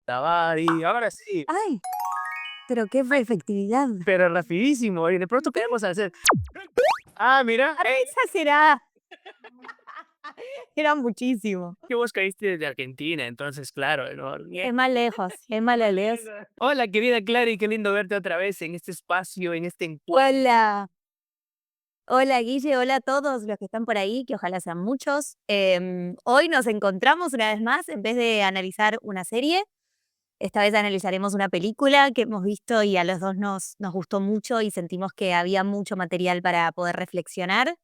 grabar y ahora sí, Ay, pero qué efectividad. pero rapidísimo. Y de pronto queremos hacer, mira, ¡A risa será! Era muchísimo. que vos caíste de Argentina, entonces, claro, ¿no? Es más lejos, es más lejos. Hola, querida Clara, y qué lindo verte otra vez en este espacio, en este encuentro. Hola, hola Guille, hola a todos los que están por ahí, que ojalá sean muchos. Hoy nos encontramos una vez más, en vez de analizar una serie, esta vez analizaremos una película que hemos visto y a los dos nos gustó mucho y sentimos que había mucho material para poder reflexionar.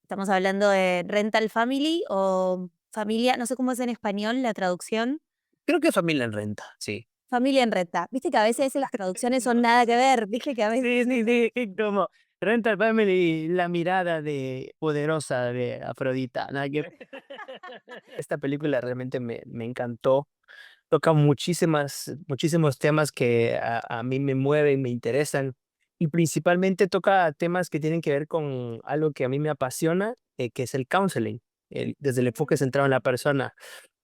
Estamos hablando de Rental Family o Familia, no sé cómo es en español la traducción. Creo que Familia en Renta, sí. Familia en Renta. Viste que a veces las traducciones son nada que ver, viste que a veces... Sí, sí, sí, como Rental Family, la mirada de poderosa de Afrodita. Nada que ver. Esta película realmente me encantó. Toca muchísimos temas que a mí me mueven, me interesan, y principalmente toca temas que tienen que ver con algo que a mí me apasiona, que es el counseling, desde el enfoque centrado en la persona.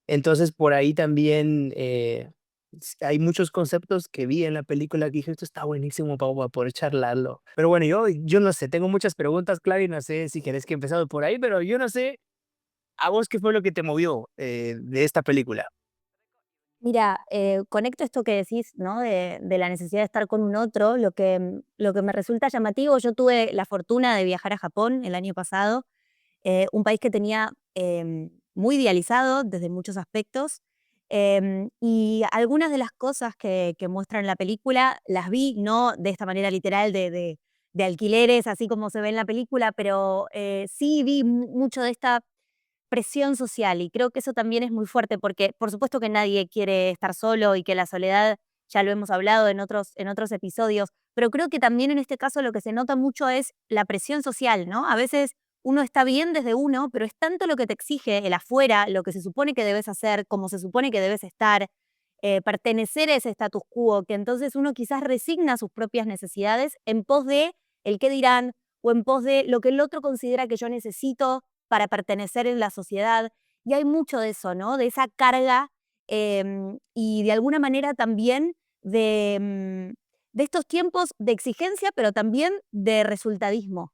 Entonces, por ahí también, hay muchos conceptos que vi en la película que dije: "Esto está buenísimo para poder charlarlo". Pero bueno, yo no sé, tengo muchas preguntas, claro, y no sé si querés que empezamos por ahí, pero yo no sé, ¿a vos qué fue lo que te movió, de esta película? Mira, conecto esto que decís, ¿no? De la necesidad de estar con un otro. Lo que me resulta llamativo, yo tuve la fortuna de viajar a Japón el año pasado, un país que tenía muy idealizado desde muchos aspectos. Y algunas de las cosas que muestran la película las vi, no de esta manera literal de alquileres, así como se ve en la película, pero sí vi mucho de esta presión social y creo que eso también es muy fuerte porque por supuesto que nadie quiere estar solo y que la soledad, ya lo hemos hablado en otros episodios, pero creo que también en este caso lo que se nota mucho es la presión social, ¿no? A veces uno está bien desde uno, pero es tanto lo que te exige el afuera, lo que se supone que debes hacer, como se supone que debes estar, pertenecer a ese status quo, que entonces uno quizás resigna sus propias necesidades en pos de el qué dirán o en pos de lo que el otro considera que yo necesito para pertenecer en la sociedad. Y hay mucho de eso, ¿no? De esa carga y de alguna manera también de estos tiempos de exigencia, pero también de resultadismo.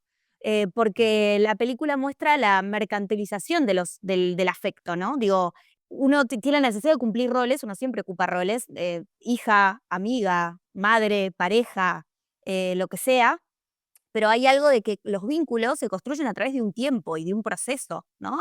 Porque la película muestra la mercantilización del afecto, ¿no? Digo, uno tiene la necesidad de cumplir roles, uno siempre ocupa roles, hija, amiga, madre, pareja, lo que sea, pero hay algo de que los vínculos se construyen a través de un tiempo y de un proceso, ¿no?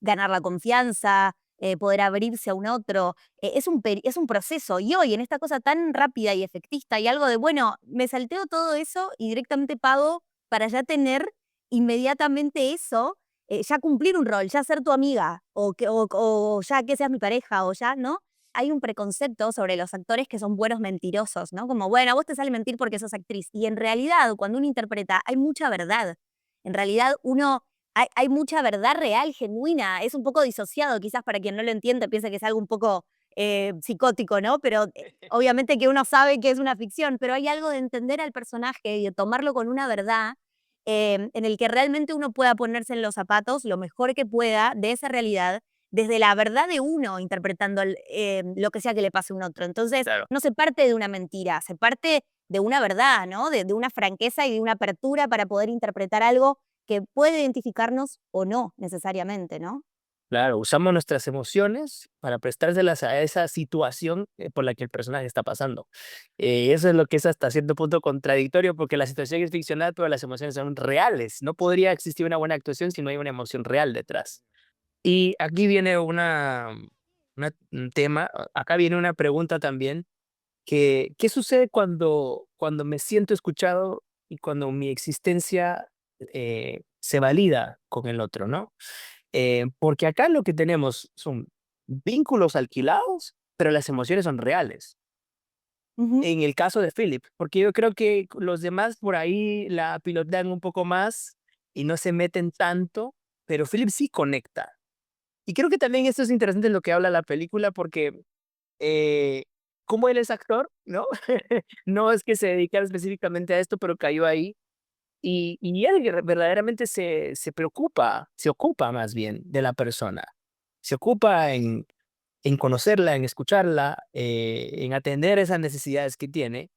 Ganar la confianza, poder abrirse a un otro, es un proceso. Y hoy, en esta cosa tan rápida y efectista, hay algo de, bueno, me salteo todo eso y directamente pago para ya tener inmediatamente eso, ya cumplir un rol, ya ser tu amiga, o ya que seas mi pareja, o ya, ¿no? Hay un preconcepto sobre los actores que son buenos mentirosos, ¿no? Como, bueno, a vos te sale mentir porque sos actriz. Y en realidad, cuando uno interpreta, hay mucha verdad. En realidad, hay mucha verdad real, genuina. Es un poco disociado, quizás para quien no lo entiende, piensa que es algo un poco psicótico, ¿no? Pero obviamente que uno sabe que es una ficción, pero hay algo de entender al personaje y de tomarlo con una verdad en el que realmente uno pueda ponerse en los zapatos lo mejor que pueda de esa realidad desde la verdad de uno interpretando lo que sea que le pase a un otro. Entonces, Claro. no se parte de una mentira, se parte de una verdad, ¿no? De una franqueza y de una apertura para poder interpretar algo que puede identificarnos o no necesariamente, ¿no? Claro, usamos nuestras emociones para prestárselas a esa situación, por la que el personaje está pasando. Eso es lo que es hasta cierto punto contradictorio, porque la situación es ficcional, pero las emociones son reales. No podría existir una buena actuación si no hay una emoción real detrás. Y aquí viene un tema, acá viene una pregunta también, que, ¿qué sucede cuando me siento escuchado y cuando mi existencia se valida con el otro, ¿no? Porque acá lo que tenemos son vínculos alquilados, pero las emociones son reales. Ujú. En el caso de Philip, porque yo creo que los demás por ahí la pilotean un poco más y no se meten tanto, pero Philip sí conecta. Y creo que también esto es interesante en lo que habla la película, porque eh, como él es actor, ¿no? No es que se dedicara específicamente a esto, pero cayó ahí. Y él verdaderamente se preocupa, se ocupa más bien de la persona. Se ocupa en conocerla, en escucharla, en atender esas necesidades que tiene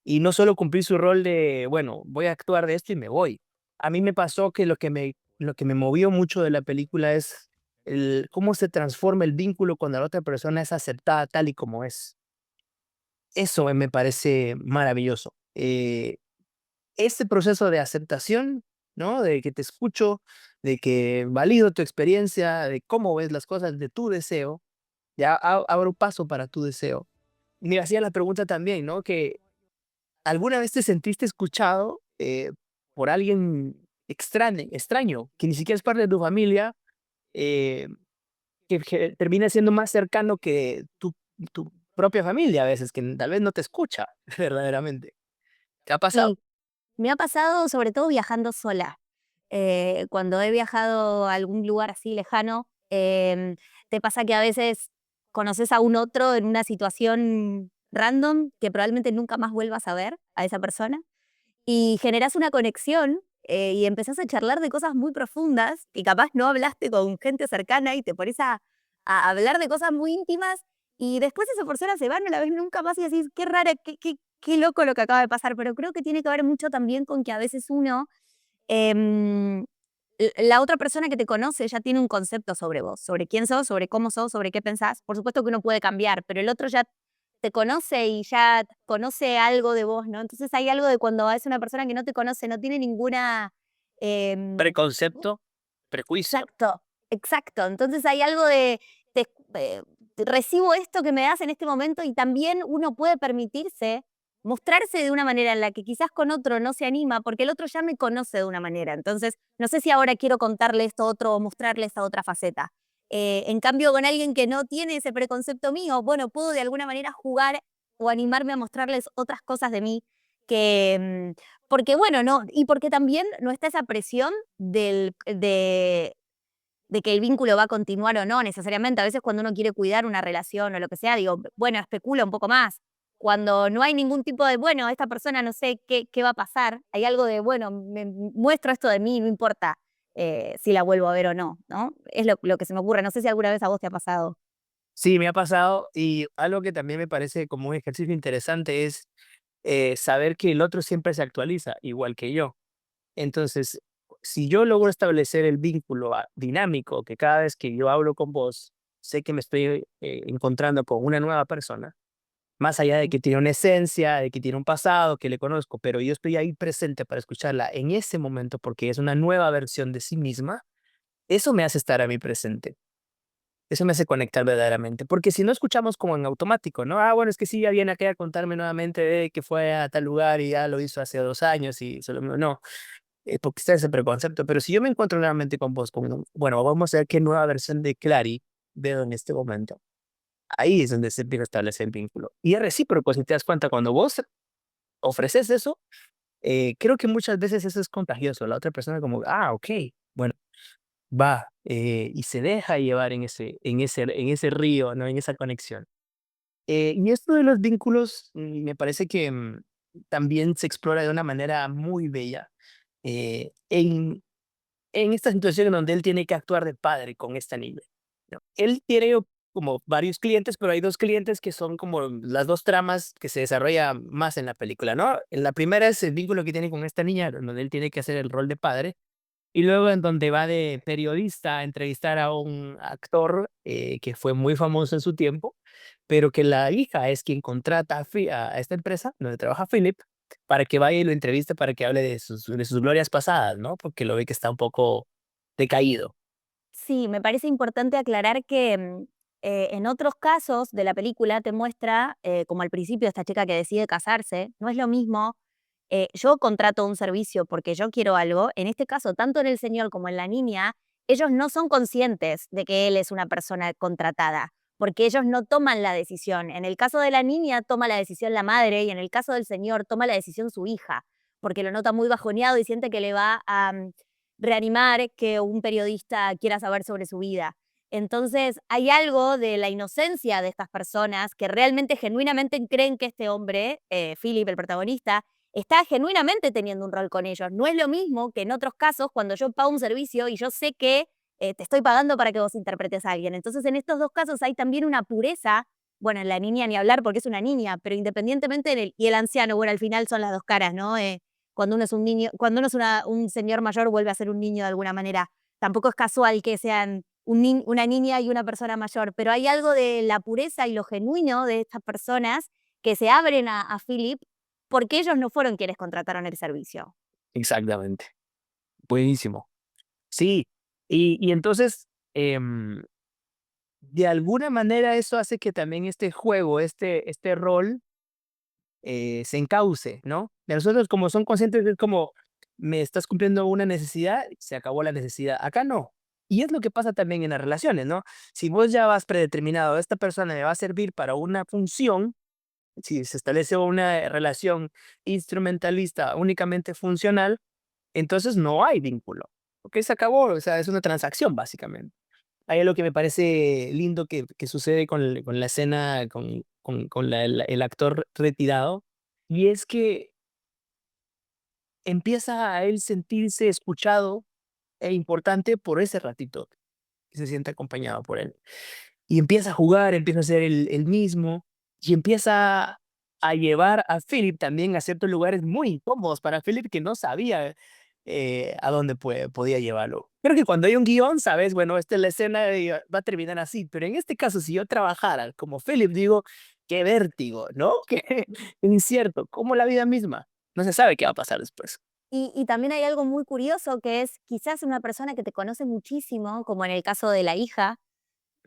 y no solo cumplir su rol de, bueno, voy a actuar de esto y me voy. A mí me pasó que lo que me movió mucho de la película es cómo se transforma el vínculo cuando la otra persona es aceptada tal y como es. Eso me parece maravilloso. Este proceso de aceptación, ¿no? De que te escucho, de que valido tu experiencia, de cómo ves las cosas, de tu deseo, ya abro paso para tu deseo. Me hacía la pregunta también, ¿no? Que ¿alguna vez te sentiste escuchado por alguien extraño, que ni siquiera es parte de tu familia, eh, que termina siendo más cercano que tu propia familia a veces, que tal vez no te escucha verdaderamente? ¿Te ha pasado? Sí, me ha pasado sobre todo viajando sola. Cuando he viajado a algún lugar así lejano, te pasa que a veces conoces a un otro en una situación random que probablemente nunca más vuelvas a ver a esa persona y generas una conexión y empezás a charlar de cosas muy profundas y capaz no hablaste con gente cercana y te pones a hablar de cosas muy íntimas y después esa persona se va, no la ves nunca más y decís, qué rara, qué loco lo que acaba de pasar, pero creo que tiene que ver mucho también con que a veces uno, em, la otra persona que te conoce ya tiene un concepto sobre vos, sobre quién sos, sobre qué pensás. Por supuesto que uno puede cambiar, pero el otro ya te conoce y ya conoce algo de vos, ¿no? Entonces hay algo de cuando es una persona que no te conoce, no tiene ninguna... em, Preconcepto, prejuicio. exacto, exacto. Entonces hay algo de, te- eh, recibo esto que me das en este momento y también uno puede permitirse mostrarse de una manera en la que quizás con otro no se anima, porque el otro ya me conoce de una manera. Entonces, no sé si ahora quiero contarle esto otro o mostrarle esta otra faceta. En cambio, con alguien que no tiene ese preconcepto mío, bueno, puedo de alguna manera jugar o animarme a mostrarles otras cosas de mí que, porque bueno, no, y porque también no está esa presión de que el vínculo va a continuar o no necesariamente. A veces cuando uno quiere cuidar una relación o lo que sea, digo, bueno, especula un poco más. Cuando no hay ningún tipo de, bueno, esta persona no sé qué va a pasar, hay algo de, bueno, me muestro esto de mí, no importa si la vuelvo a ver o no, ¿no? Es lo que se me ocurre. No sé si alguna vez a vos te ha pasado. Sí, me ha pasado y algo que también me parece como un ejercicio interesante es saber que el otro siempre se actualiza, igual que yo. Entonces, si yo logro establecer el vínculo dinámico, que cada vez que yo hablo con vos, sé que me estoy encontrando con una nueva persona, más allá de que tiene una esencia, de que tiene un pasado, que le conozco, pero yo estoy ahí presente para escucharla en ese momento porque es una nueva versión de sí misma, eso me hace estar a mí presente. Eso me hace conectar verdaderamente, porque si no escuchamos como en automático, ¿no? Ah, bueno, es que sí, ya viene acá a contarme nuevamente de que fue a tal lugar y ya lo hizo hace 2 años y solo no, porque está ese preconcepto. Pero si yo me encuentro nuevamente con vos, como, bueno, vamos a ver qué nueva versión de Clary veo en este momento. Ahí es donde se empieza a establecer el vínculo. Y es recíproco, si te das cuenta, cuando vos ofreces eso, creo que muchas veces eso es contagioso. La otra persona como, ah, ok, bueno, va y se deja llevar en ese río, ¿no? En esa conexión. Y esto de los vínculos, me parece que también se explora de una manera muy bella en esta situación en donde él tiene que actuar de padre con esta niña, ¿no? Él tiene como varios clientes, pero hay dos clientes que son como las dos tramas que se desarrolla más en la película, ¿no? En la primera es el vínculo que tiene con esta niña, donde él tiene que hacer el rol de padre, y luego en donde va de periodista a entrevistar a un actor que fue muy famoso en su tiempo, pero que la hija es quien contrata a esta empresa donde trabaja Philip para que vaya y lo entreviste para que hable de sus glorias pasadas, ¿no? Porque lo ve que está un poco decaído. Sí, me parece importante aclarar que en otros casos de la película te muestra, como al principio esta chica que decide casarse, no es lo mismo, yo contrato un servicio porque yo quiero algo, en este caso, tanto en el señor como en la niña, ellos no son conscientes de que él es una persona contratada, porque ellos no toman la decisión. En el caso de la niña toma la decisión la madre y en el caso del señor toma la decisión su hija, porque lo nota muy bajoneado y siente que le va a reanimar que un periodista quiera saber sobre su vida. Entonces, hay algo de la inocencia de estas personas que realmente, genuinamente creen que este hombre, Philip, el protagonista, está genuinamente teniendo un rol con ellos. No es lo mismo que en otros casos cuando yo pago un servicio y yo sé que te estoy pagando para que vos interpretes a alguien. Entonces, en estos dos casos hay también una pureza, bueno, en la niña ni hablar porque es una niña, pero independientemente y el anciano, bueno, al final son las dos caras, ¿no? Cuando uno es un niño, cuando uno es un señor mayor, vuelve a ser un niño de alguna manera. Tampoco es casual que sean una niña y una persona mayor, pero hay algo de la pureza y lo genuino de estas personas que se abren a Philip porque ellos no fueron quienes contrataron el servicio. Exactamente. Buenísimo. Sí, y entonces, de alguna manera eso hace que también este juego, este rol, se encauce, ¿no? De nosotros como son conscientes, es como, me estás cumpliendo una necesidad, se acabó la necesidad. Acá no. Y es lo que pasa también en las relaciones, ¿no? Si vos ya vas predeterminado, esta persona me va a servir para una función, si se establece una relación instrumentalista únicamente funcional, entonces no hay vínculo, porque se acabó, o sea, es una transacción básicamente. Hay algo que me parece lindo que sucede con la escena, el actor retirado, y es que empieza a él sentirse escuchado e importante por ese ratito, que se siente acompañado por él. Y empieza a jugar, empieza a ser el mismo, y empieza a llevar a Philip también a ciertos lugares muy incómodos para Philip que no sabía a dónde podía llevarlo. Creo que cuando hay un guión, sabes, bueno, esta es la escena y va a terminar así, pero en este caso, si yo trabajara como Philip, digo, qué vértigo, ¿no? Qué incierto, como la vida misma. No se sabe qué va a pasar después. Y también hay algo muy curioso que es quizás una persona que te conoce muchísimo, como en el caso de la hija,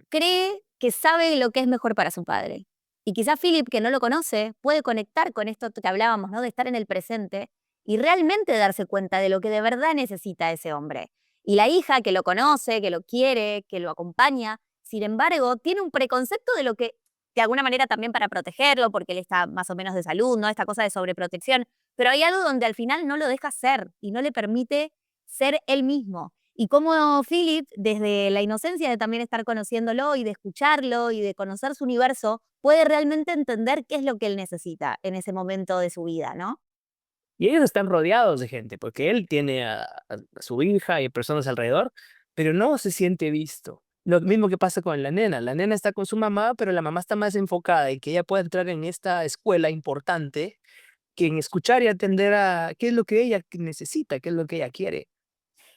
cree que sabe lo que es mejor para su padre. Y quizás Philip, que no lo conoce, puede conectar con esto que hablábamos, ¿no? De estar en el presente y realmente darse cuenta de lo que de verdad necesita ese hombre. Y la hija, que lo conoce, que lo quiere, que lo acompaña, sin embargo, tiene un preconcepto de lo que, de alguna manera también para protegerlo, porque él está más o menos de salud, ¿no? Esta cosa de sobreprotección. Pero hay algo donde al final no lo deja ser y no le permite ser él mismo. Y cómo Philip, desde la inocencia de también estar conociéndolo y de escucharlo y de conocer su universo, puede realmente entender qué es lo que él necesita en ese momento de su vida, ¿no? Y ellos están rodeados de gente, porque él tiene a su hija y personas alrededor, pero no se siente visto. Lo mismo que pasa con la nena. La nena está con su mamá, pero la mamá está más enfocada en que ella pueda entrar en esta escuela importante que en escuchar y atender a qué es lo que ella necesita, qué es lo que ella quiere.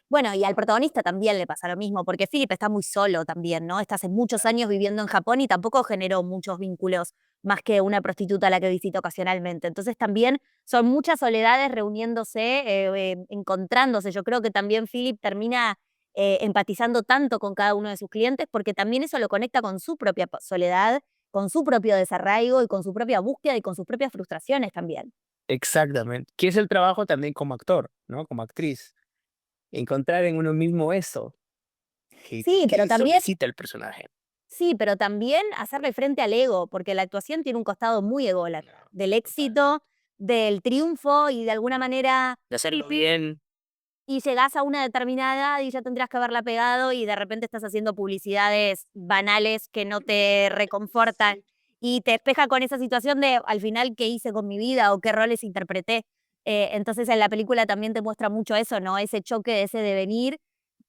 Bueno, y al protagonista también le pasa lo mismo, porque Philip está muy solo también, ¿no? Está hace muchos años viviendo en Japón y tampoco generó muchos vínculos, más que una prostituta a la que visita ocasionalmente. Entonces también son muchas soledades reuniéndose, encontrándose. Yo creo que también Philip termina empatizando tanto con cada uno de sus clientes porque también eso lo conecta con su propia soledad, con su propio desarraigo y con su propia búsqueda y con sus propias frustraciones también. Exactamente. Que es el trabajo también como actor, ¿no? Como actriz. Encontrar en uno mismo eso Sí, pero que también solicita el personaje. Sí, pero también hacerle frente al ego, porque la actuación tiene un costado muy No, ególatra, del total. éxito, del triunfo y de alguna manera De hacerlo bien. y llegás a una determinada edad y ya tendrías que haberla pegado y de repente estás haciendo publicidades banales que no te reconfortan y te despeja con esa situación de al final qué hice con mi vida o qué roles interpreté. Entonces en la película también te muestra mucho eso, ¿no? Ese choque de ese devenir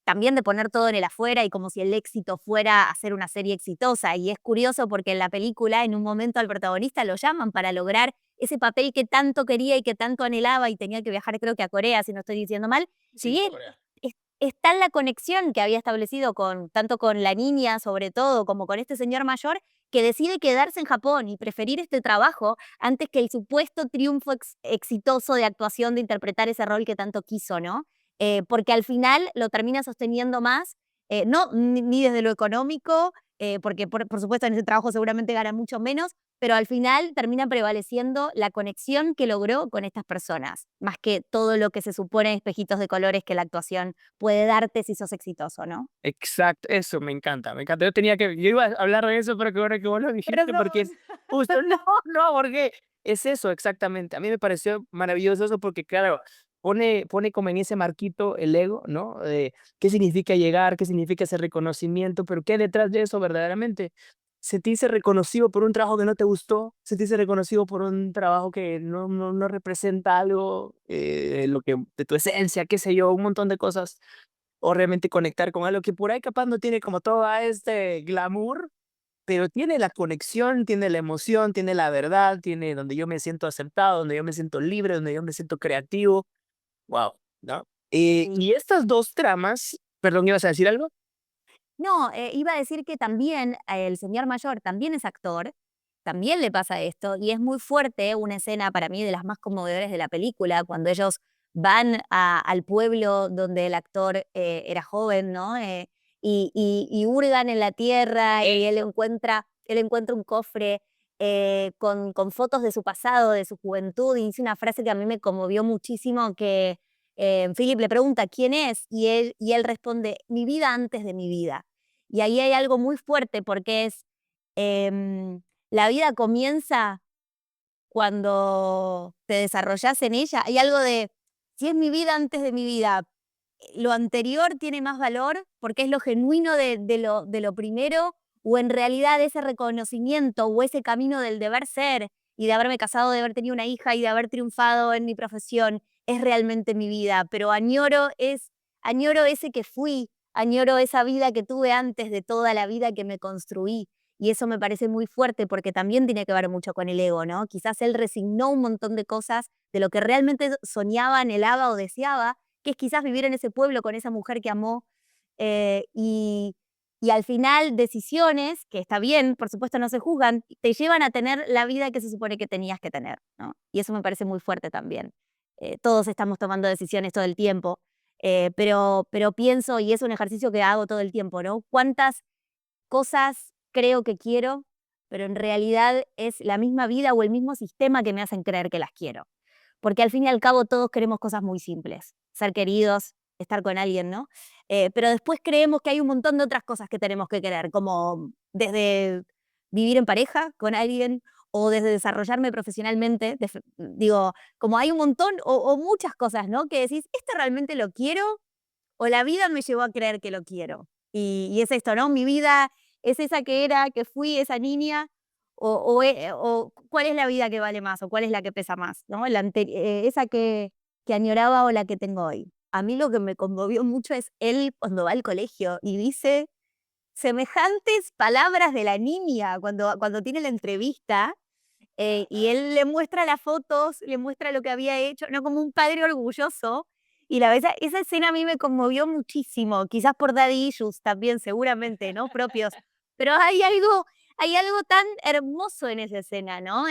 también de poner todo en el afuera y como si el éxito fuera hacer una serie exitosa. Y es curioso porque en la película, en un momento al protagonista lo llaman para lograr ese papel que tanto quería y que tanto anhelaba y tenía que viajar, creo que a Corea, si no estoy diciendo mal. Si Sí, bien Corea. está en la conexión que había establecido con tanto con la niña, sobre todo, como con este señor mayor, que decide quedarse en Japón y preferir este trabajo antes que el supuesto triunfo exitoso de actuación de interpretar ese rol que tanto quiso, ¿no? Porque al final lo termina sosteniendo más, no ni desde lo económico, porque por supuesto en ese trabajo seguramente gana mucho menos, pero al final termina prevaleciendo la conexión que logró con estas personas, más que todo lo que se supone espejitos de colores que la actuación puede darte si sos exitoso, ¿no? Exacto, eso me encanta, me encanta. Yo iba a hablar de eso, pero que ahora que vos lo dijiste, porque Perdón. es justo, no, porque es eso exactamente. A mí me pareció maravilloso eso porque, claro, pone como en ese marquito el ego, ¿no? De qué significa llegar, qué significa ese reconocimiento, pero qué hay detrás de eso verdaderamente. Sentirse reconocido por un trabajo que no te gustó, sentirse reconocido por un trabajo que no representa algo, lo que, de tu esencia, qué sé yo, un montón de cosas o realmente conectar con algo que por ahí capaz no tiene como todo este glamour, pero tiene la conexión, tiene la emoción, tiene la verdad, tiene donde yo me siento aceptado, donde yo me siento libre, donde yo me siento creativo. Wow, ¿no? Sí. Y estas 2 tramas, perdón, ¿ibas a decir algo? No, iba a decir que también el señor mayor también es actor, también le pasa esto, y es muy fuerte una escena para mí de las más conmovedoras de la película, cuando ellos van al pueblo donde el actor era joven, ¿no? Y hurgan en la tierra y él encuentra un cofre con fotos de su pasado, de su juventud, y dice una frase que a mí me conmovió muchísimo, que Philip le pregunta quién es, y él responde, mi vida antes de mi vida. Y ahí hay algo muy fuerte porque es, la vida comienza cuando te desarrollas en ella. Hay algo de, si es mi vida antes de mi vida, lo anterior tiene más valor porque es lo genuino de lo primero, o en realidad ese reconocimiento o ese camino del deber ser y de haberme casado, de haber tenido una hija y de haber triunfado en mi profesión es realmente mi vida, pero añoro ese que fui, añoro esa vida que tuve antes de toda la vida que me construí. Y eso me parece muy fuerte porque también tiene que ver mucho con el ego, ¿no? Quizás él resignó un montón de cosas de lo que realmente soñaba, anhelaba o deseaba, que es quizás vivir en ese pueblo con esa mujer que amó, eh, y, y al final decisiones, que está bien, por supuesto no se juzgan, te llevan a tener la vida que se supone que tenías que tener, ¿no? Y eso me parece muy fuerte también. Todos estamos tomando decisiones todo el tiempo, pero pienso, y es un ejercicio que hago todo el tiempo, ¿no? ¿Cuántas cosas creo que quiero, pero en realidad es la misma vida o el mismo sistema que me hacen creer que las quiero? Porque al fin y al cabo todos queremos cosas muy simples, ser queridos, estar con alguien, ¿no? Pero después creemos que hay un montón de otras cosas que tenemos que querer, como desde vivir en pareja con alguien o desde desarrollarme profesionalmente, digo, como hay un montón o muchas cosas, ¿no? Que decís, ¿esto realmente lo quiero o la vida me llevó a creer que lo quiero? Y es esto, ¿no? Mi vida es esa que era, que fui esa niña, o cuál es la vida que vale más, o cuál es la que pesa más, ¿no? Esa que añoraba o la que tengo hoy. A mí lo que me conmovió mucho es él cuando va al colegio y dice semejantes palabras de la niña cuando tiene la entrevista, y él le muestra las fotos, le muestra lo que había hecho, ¿no? Como un padre orgulloso. Y esa escena a mí me conmovió muchísimo, quizás por daddy issues también, seguramente, ¿no? Propios. Pero hay algo tan hermoso en esa escena, ¿no?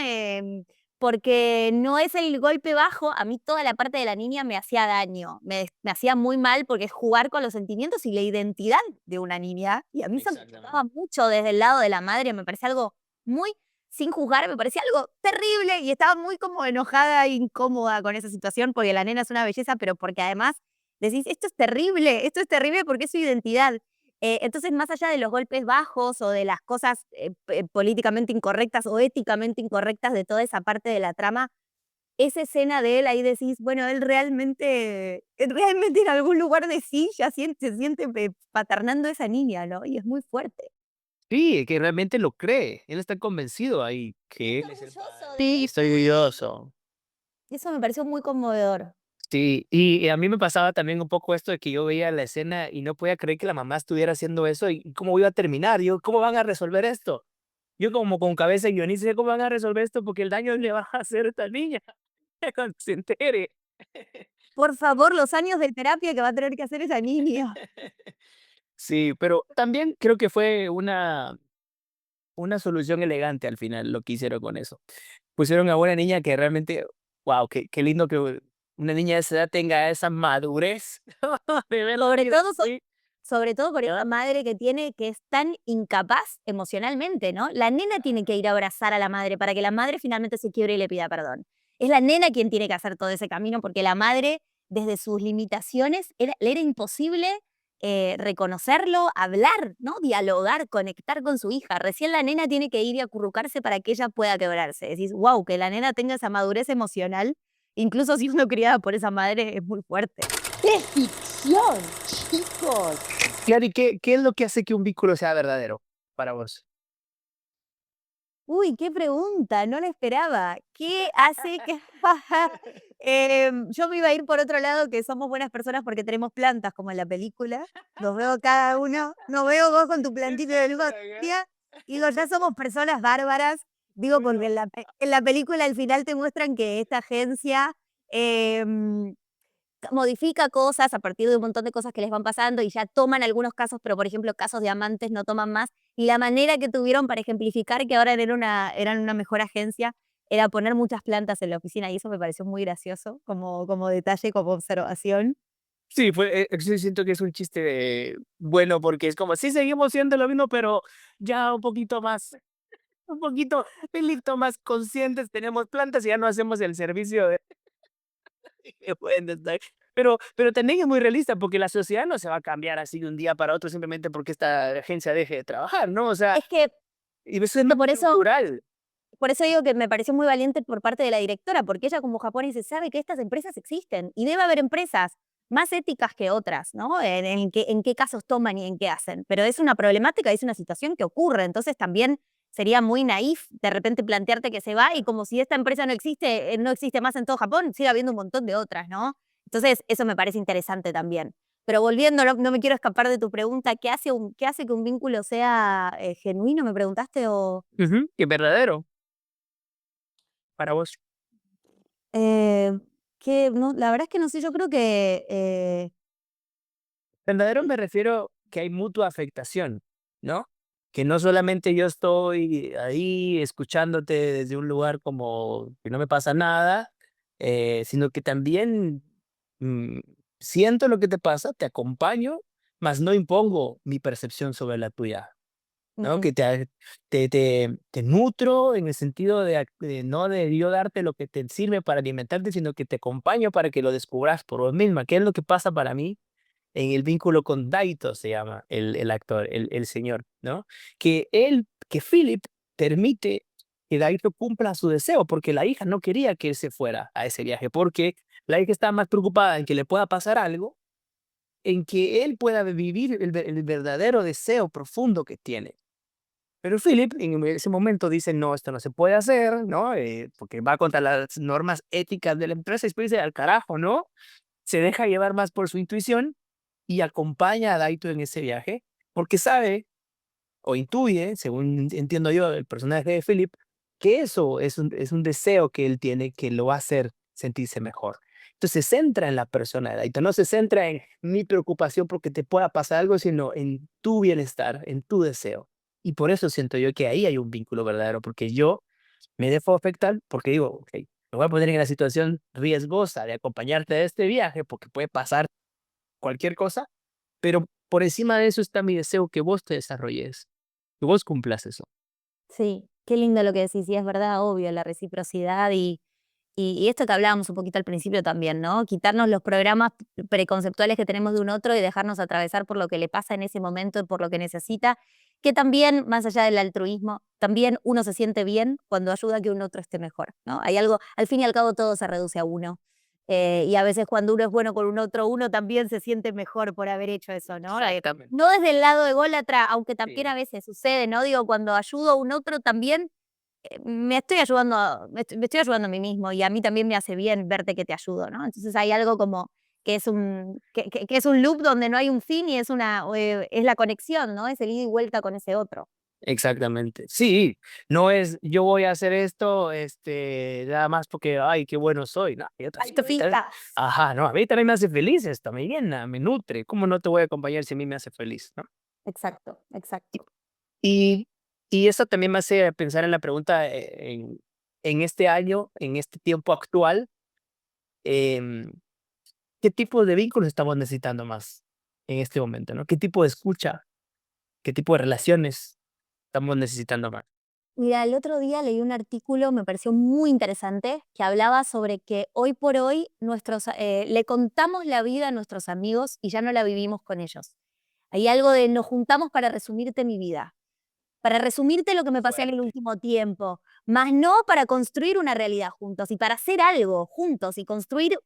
Porque no es el golpe bajo, a mí toda la parte de la niña me hacía daño, me hacía muy mal porque es jugar con los sentimientos y la identidad de una niña, y a mí eso me chocaba Exactamente. mucho desde el lado de la madre, me parece algo muy sin juzgar, me parecía algo terrible y estaba muy como enojada e incómoda con esa situación, porque la nena es una belleza, pero porque además decís, esto es terrible porque es su identidad. Entonces, más allá de los golpes bajos o de las cosas políticamente incorrectas o éticamente incorrectas de toda esa parte de la trama, esa escena de él, ahí decís, bueno, él realmente en algún lugar de sí ya se siente paternando a esa niña, ¿no? Y es muy fuerte. Sí, que realmente lo cree. Él está convencido ahí Y que está él es el orgulloso padre. de Sí, estoy orgulloso. eso me pareció muy conmovedor. Sí, y a mí me pasaba también un poco esto de que yo veía la escena y no podía creer que la mamá estuviera haciendo eso y cómo iba a terminar. Yo, ¿cómo van a resolver esto? Yo como con cabeza de guionista, ¿cómo van a resolver esto? Porque el daño le va a hacer a esta niña cuando se entere. Por favor, los años de terapia que va a tener que hacer esa niña. Sí, pero también creo que fue una solución elegante al final lo que hicieron con eso. Pusieron a una niña que realmente, wow, qué lindo que una niña de esa edad tenga esa madurez de ver la Sobre vida todo así. sobre todo con ¿No? esa madre que es tan incapaz emocionalmente, ¿no? La nena tiene que ir a abrazar a la madre para que la madre finalmente se quiebre y le pida perdón. Es la nena quien tiene que hacer todo ese camino, porque la madre, desde sus limitaciones, le era imposible, reconocerlo, hablar, ¿no? Dialogar, conectar con su hija. Recién la nena tiene que ir y acurrucarse para que ella pueda quebrarse. Decís, guau, que la nena tenga esa madurez emocional, incluso siendo criada por esa madre, es muy fuerte. ¡Qué ficción, chicos! Claro, ¿y qué es lo que hace que un vínculo sea verdadero para vos? Uy, qué pregunta, no la esperaba. ¿Qué hace que Yo me iba a ir por otro lado, que somos buenas personas porque tenemos plantas, como en la película. Nos veo cada uno. Nos veo vos con tu plantita de luz, tía. Y digo, ya somos personas bárbaras. Digo, porque en la película al final te muestran que esta agencia modifica cosas a partir de un montón de cosas que les van pasando y ya toman algunos casos, pero por ejemplo casos de amantes no toman más. Y la manera que tuvieron para ejemplificar que ahora eran una mejor agencia era poner muchas plantas en la oficina y eso me pareció muy gracioso como detalle, como observación. Sí, sí siento que es un chiste bueno porque es como, sí seguimos siendo lo mismo, pero ya un poquito más conscientes, tenemos plantas y ya no hacemos el servicio de que pueden estar. Pero también es muy realista porque la sociedad no se va a cambiar así de un día para otro simplemente porque esta agencia deje de trabajar, ¿no? O sea, Es que y eso es más por eso cultural. Por eso digo que me pareció muy valiente por parte de la directora, porque ella como japonesa sabe que estas empresas existen y debe haber empresas más éticas que otras, ¿no? En qué casos toman y en qué hacen. Pero es una problemática, es una situación que ocurre. Entonces también sería muy naif de repente plantearte que se va y como si esta empresa no existe más en todo Japón, sigue habiendo un montón de otras, ¿no? Entonces eso me parece interesante también. Pero volviendo, no me quiero escapar de tu pregunta, qué hace que un vínculo sea genuino? ¿Me preguntaste? O... Ujú, que es verdadero para vos. Eh, que no, la verdad es que no sé, yo creo que Verdadero me refiero que hay mutua afectación, ¿no? Que no solamente yo estoy ahí escuchándote desde un lugar como que no me pasa nada, sino que también mm, siento lo que te pasa, te acompaño, mas no impongo mi percepción sobre la tuya, ¿no? ujú, Que te nutro en el sentido no de yo darte lo que te sirve para alimentarte, sino que te acompaño para que lo descubras por vos misma. ¿Qué es lo que pasa para mí? En el vínculo con Daito se llama el actor, el señor, ¿no? Que Philip permite que Daito cumpla su deseo, porque la hija no quería que él se fuera a ese viaje, porque la hija estaba más preocupada en que le pueda pasar algo, en que él pueda vivir el verdadero deseo profundo que tiene. Pero Philip en ese momento dice, no, esto no se puede hacer, ¿no? Porque va contra las normas éticas de la empresa y después dice, al carajo, ¿no? Se deja llevar más por su intuición y acompaña a Daito en ese viaje porque sabe o intuye, según entiendo yo, el personaje de Philip, que eso es un deseo que él tiene que lo va a hacer sentirse mejor. Entonces se centra en la persona de Daito, no se centra en mi preocupación porque te pueda pasar algo, sino en tu bienestar, en tu deseo. Y por eso siento yo que ahí hay un vínculo verdadero, porque yo me dejo afectar porque digo, ok, me voy a poner en la situación riesgosa de acompañarte a este viaje porque puede pasar cualquier cosa, pero por encima de eso está mi deseo que vos te desarrolles, que vos cumplas eso. sí, qué lindo lo que decís, y es verdad, obvio, la reciprocidad y esto que hablábamos un poquito al principio también, ¿no? Quitarnos los programas preconceptuales que tenemos de un otro y dejarnos atravesar por lo que le pasa en ese momento y por lo que necesita, que también, más allá del altruismo, también uno se siente bien cuando ayuda a que un otro esté mejor, ¿no? Hay algo, al fin y al cabo todo se reduce a uno. Y a veces cuando uno es bueno con un otro, uno también se siente mejor por haber hecho eso, ¿no? Exactamente. No desde el lado ególatra, aunque también Sí, a veces sucede, ¿no? Digo, cuando ayudo a un otro también me estoy ayudando, me estoy ayudando a mí mismo y a mí también me hace bien verte que te ayudo, ¿no? Entonces hay algo como que es que es un loop donde no hay un fin y es la conexión, ¿no? Es el ida y vuelta con ese otro. exactamente. Sí, no es yo voy a hacer esto, nada más porque, ay, qué bueno soy. No, yo Alto a mí también, fincas. ajá, no, a mí también me hace feliz esto, me llena, me nutre. ¿Cómo no te voy a acompañar si a mí me hace feliz, no? Exacto, exacto. Y, y eso también me hace pensar en la pregunta en este año, en este tiempo actual, em, ¿qué tipo de vínculos estamos necesitando más en este momento, no? ¿Qué tipo de escucha, qué tipo de relaciones estamos necesitando más? Mira, el otro día leí un artículo, me pareció muy interesante, que hablaba sobre que hoy por hoy le contamos la vida a nuestros amigos y ya no la vivimos con ellos. Hay algo de nos juntamos para resumirte mi vida, para resumirte lo que me pasé en el Fuerte. último tiempo, más no para construir una realidad juntos y para hacer algo juntos y construir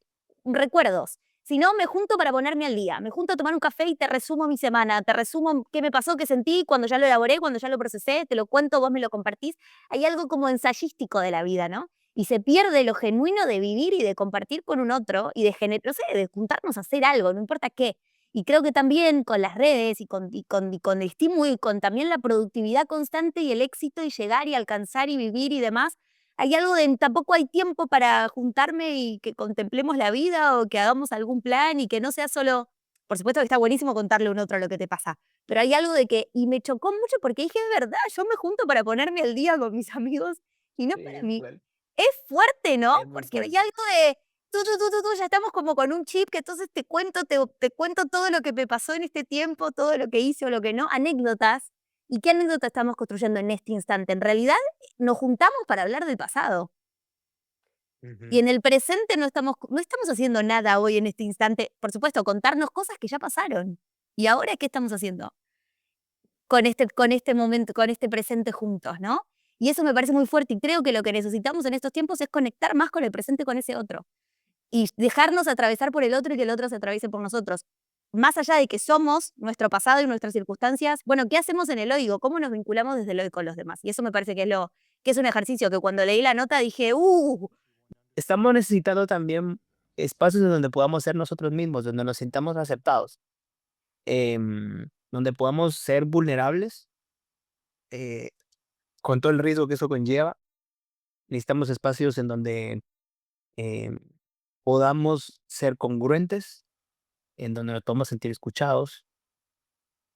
recuerdos. Si no, me junto para ponerme al día, me junto a tomar un café y te resumo mi semana, te resumo qué me pasó, qué sentí, cuando ya lo elaboré, cuando ya lo procesé, te lo cuento, vos me lo compartís. Hay algo como ensayístico de la vida, ¿no? y se pierde lo genuino de vivir y de compartir con un otro y no sé, de juntarnos a hacer algo, no importa qué. Y creo que también con las redes y con el estímulo y con también la productividad constante y el éxito y llegar y alcanzar y vivir y demás, hay algo de tampoco hay tiempo para juntarme y que contemplemos la vida o que hagamos algún plan y que no sea solo, por supuesto que está buenísimo contarle a un otro lo que te pasa, pero hay algo de que, y me chocó mucho porque dije, es verdad, yo me junto para ponerme al día con mis amigos y no para Sí, mí. claro. Es fuerte, ¿no? Es muy Porque hay fuerte. algo de tú, ya estamos como con un chip que entonces te cuento todo lo que me pasó en este tiempo, todo lo que hice o lo que no, anécdotas. ¿Y qué anécdota estamos construyendo en este instante? En realidad, nos juntamos para hablar del pasado. Y Ujú. en el presente no estamos haciendo nada hoy en este instante. Por supuesto, contarnos cosas que ya pasaron. ¿Y ahora qué estamos haciendo? Con este momento, con este presente juntos, ¿no? Y eso me parece muy fuerte y creo que lo que necesitamos en estos tiempos es conectar más con el presente, con ese otro. Y dejarnos atravesar por el otro y que el otro se atraviese por nosotros. Más allá de que somos nuestro pasado y nuestras circunstancias, bueno, ¿qué hacemos en el hoy? ¿O cómo nos vinculamos desde el hoy con los demás? Y eso me parece que es un ejercicio que cuando leí la nota dije, Estamos necesitando también espacios en donde podamos ser nosotros mismos, donde nos sintamos aceptados, donde podamos ser vulnerables, eh, con todo el riesgo que eso conlleva. Necesitamos espacios en donde em, podamos ser congruentes, en donde nos podamos sentir escuchados,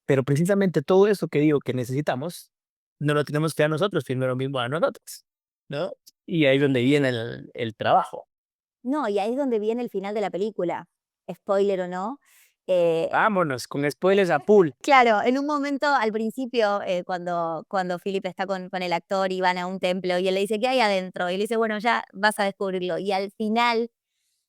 pero precisamente todo eso que digo que necesitamos, no lo tenemos que dar nosotros, primero mismo a nosotros, ¿no? Y ahí es donde viene el trabajo. no, y ahí es donde viene el final de la película, spoiler o no. eh, Vámonos, con spoilers a full. Claro, en un momento al principio, cuando Philip está con el actor y van a un templo y él le dice, ¿qué hay adentro? Y él dice, bueno, ya vas a descubrirlo. Y al final,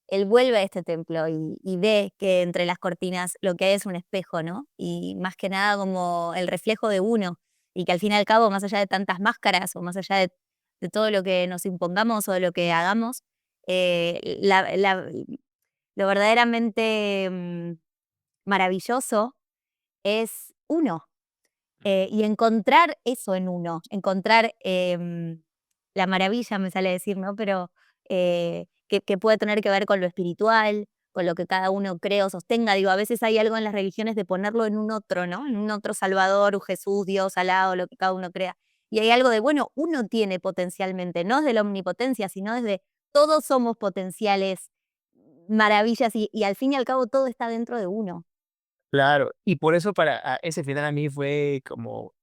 él vuelve a este templo y ve que entre las cortinas lo que hay es un espejo, ¿no? Y más que nada como el reflejo de uno. Y que al fin y al cabo, más allá de tantas máscaras o más allá de todo lo que nos impongamos o de lo que hagamos, lo verdaderamente maravilloso es uno. Y encontrar eso en uno, encontrar la maravilla, me sale decir, ¿no? Pero que puede tener que ver con lo espiritual, con lo que cada uno cree o sostenga. Digo, a veces hay algo en las religiones de ponerlo en un otro, ¿no? En un otro Salvador, un Jesús, Dios, Alá, o lo que cada uno crea. Y hay algo de, bueno, uno tiene potencialmente, no desde la omnipotencia, sino desde todos somos potenciales maravillas y al fin y al cabo todo está dentro de uno. Claro, y por eso ese final a mí fue como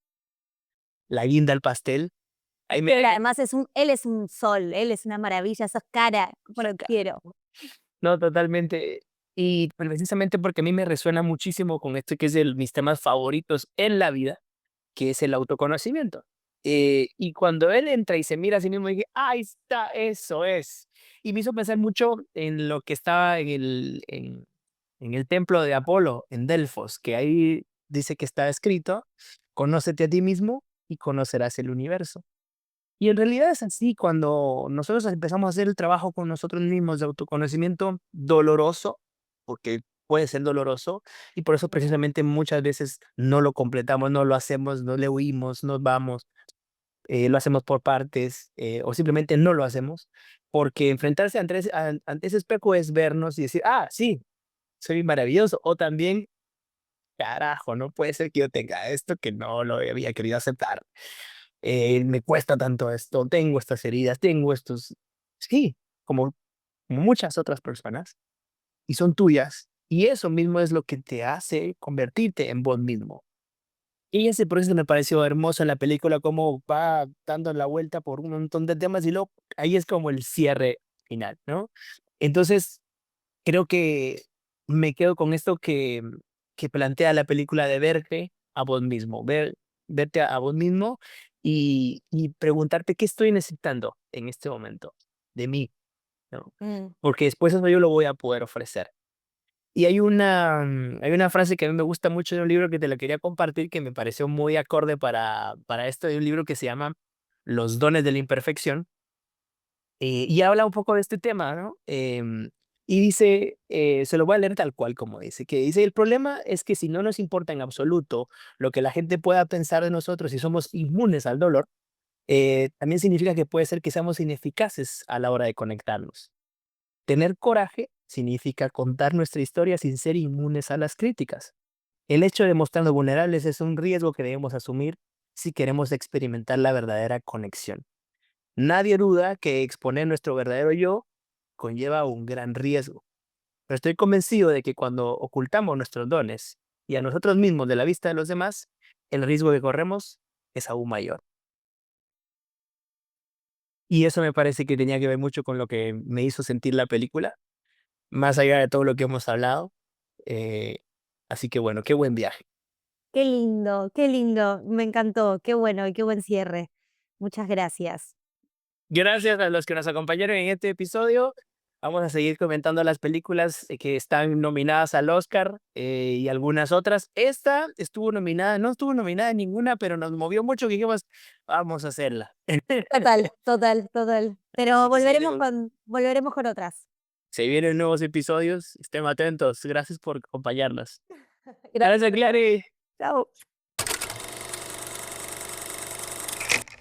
la guinda al pastel. Ahí me Pero además él es un sol, él es una maravilla, sos cara, como lo quiero. no, totalmente. Y precisamente porque a mí me resuena muchísimo con esto que es de mis temas favoritos en la vida, que es el autoconocimiento. Y cuando él entra y se mira a sí mismo, dije, ahí está, eso es. Y me hizo pensar mucho en lo que estaba en el templo de Apolo, en Delfos, que ahí dice que está escrito, conócete a ti mismo y conocerás el universo. Y en realidad es así, cuando nosotros empezamos a hacer el trabajo con nosotros mismos de autoconocimiento doloroso, porque puede ser doloroso, y por eso precisamente muchas veces no lo completamos, no lo hacemos, no le huimos, nos vamos, lo hacemos por partes, o simplemente no lo hacemos, porque enfrentarse ante ese espejo es vernos y decir, ah, sí, soy maravilloso, o también, carajo, no puede ser que yo tenga esto que no lo había querido aceptar. Me cuesta tanto esto, tengo estas heridas, tengo estos, sí, como muchas otras personas, y son tuyas, y eso mismo es lo que te hace convertirte en vos mismo. Y ese proceso me pareció hermoso en la película, cómo va dando la vuelta por un montón de temas y luego ahí es como el cierre final, ¿no? Entonces, creo que me quedo con esto que plantea la película de verte a vos mismo, verte a vos mismo y preguntarte qué estoy necesitando en este momento de mí, ¿no? Mm. Porque después eso yo lo voy a poder ofrecer. Y hay una frase que a mí me gusta mucho de un libro que te la quería compartir, que me pareció muy acorde para esto, de un libro que se llama Los dones de la imperfección, y habla un poco de este tema, ¿no? Y dice, se lo voy a leer tal cual como dice, que dice, el problema es que si no nos importa en absoluto lo que la gente pueda pensar de nosotros y somos inmunes al dolor, también significa que puede ser que seamos ineficaces a la hora de conectarnos. Tener coraje significa contar nuestra historia sin ser inmunes a las críticas. El hecho de mostrarnos vulnerables es un riesgo que debemos asumir si queremos experimentar la verdadera conexión. Nadie duda que exponer nuestro verdadero yo conlleva un gran riesgo, pero estoy convencido de que cuando ocultamos nuestros dones y a nosotros mismos de la vista de los demás, el riesgo que corremos es aún mayor. Y eso me parece que tenía que ver mucho con lo que me hizo sentir la película, más allá de todo lo que hemos hablado. eh, Así que bueno, qué buen viaje. Qué lindo, me encantó, qué bueno y qué buen cierre. Muchas gracias. Gracias a los que nos acompañaron en este episodio. Vamos a seguir comentando las películas que están nominadas al Oscar y algunas otras. Esta estuvo nominada, no estuvo nominada en ninguna, pero nos movió mucho que dijimos, vamos a hacerla. Total. Pero Así que volveremos con otras. se vienen nuevos episodios, estén atentos. Gracias por acompañarnos. Gracias. Gracias, Clary. Chao.